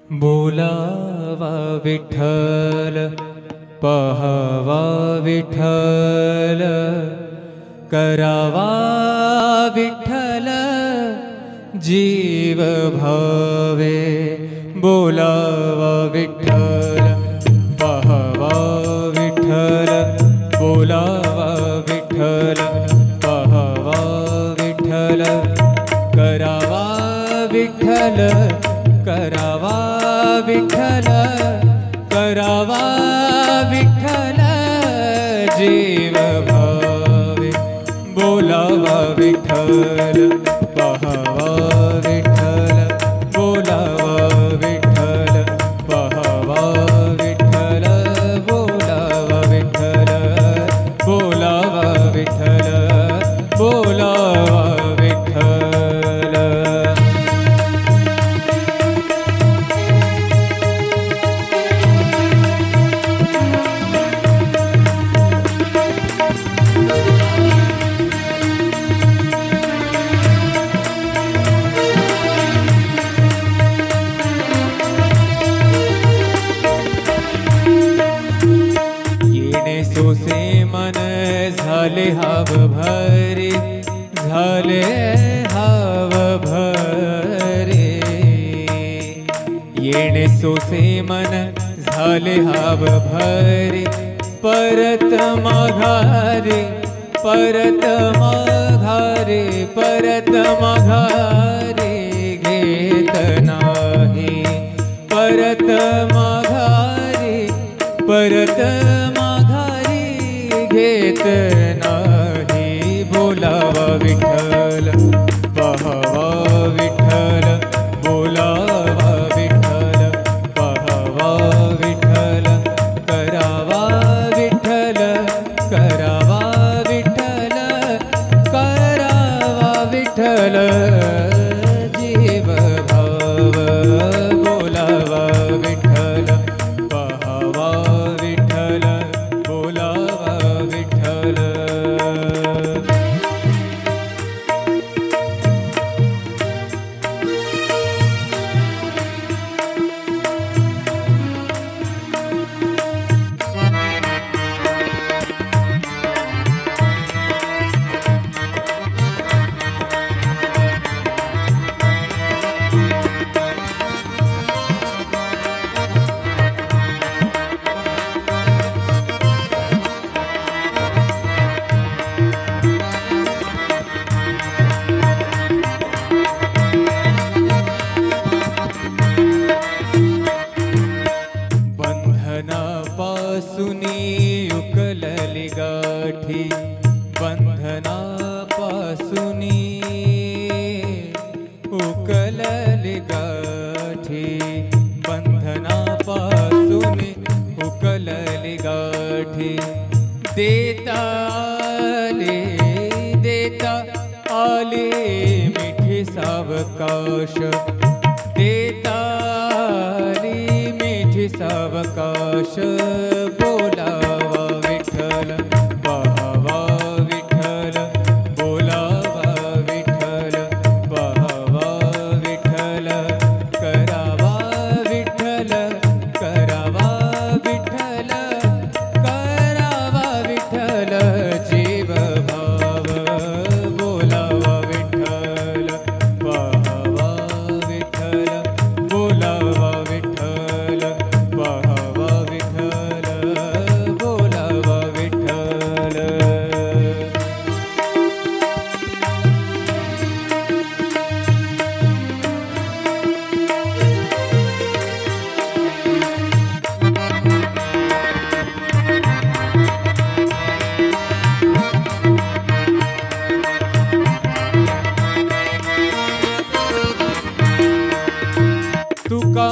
बोलावा विठ्ठल, पहावा विठ्ठल, करावा विठ्ठल जीव भावे। बोलावा विठ्ठल, पहावा विठ्ठल, बोलावा विठ्ठल, पहावा विठ्ठल, करावा विठ्ठल, करावा विठ्ठल, करावा विठ्ठल जीव भावे। बोलावा विठ्ठल, पहावा विठ्ठल, बोलावा विठ्ठल, पहावा विठ्ठल, बोलावा विठ्ठल, बोलावा विठ्ठल, बोलावा विठ्ठल। सोसे मन झाले हाव भरे, झाले हाव भरे। येणे सोसे मन झाले हाव भरे, परत माघारे, परत माघारे, परत माघारे घेत नाही। परत माघारे, परत घेत नाही। बोलावा विठ्ठल, पहावा विठ्ठल, बोलावा विठ्ठल, पहावा विठ्ठल, करावा विठ्ठल, करावा विठ्ठल, करावा विठ्ठल जीव भाव। बोलावा विठ्ठल, पहावा विठ्ठल, बोलावा विठ्ठल। बंधनापासूनी उकलली गाठी, बंधनापासूनी उकलली गाठी, बंधनापासूनी उकलली गाठी। देता आले, देता आले मिठी सावकाश, देता सावकाश। बोलावा विठ्ठल, पहावा विठ्ठल, बोलावा विठ्ठल, पहावा विठ्ठल, करावा विठ्ठल, करावा विठ्ठल, करावा विठ्ठल जीव भाव। बोलावा विठ्ठल, पहावा विठ्ठल, बोलावा विठ्ठल, पहावा विठ्ठल, बोलावा विठ्ठल। तुका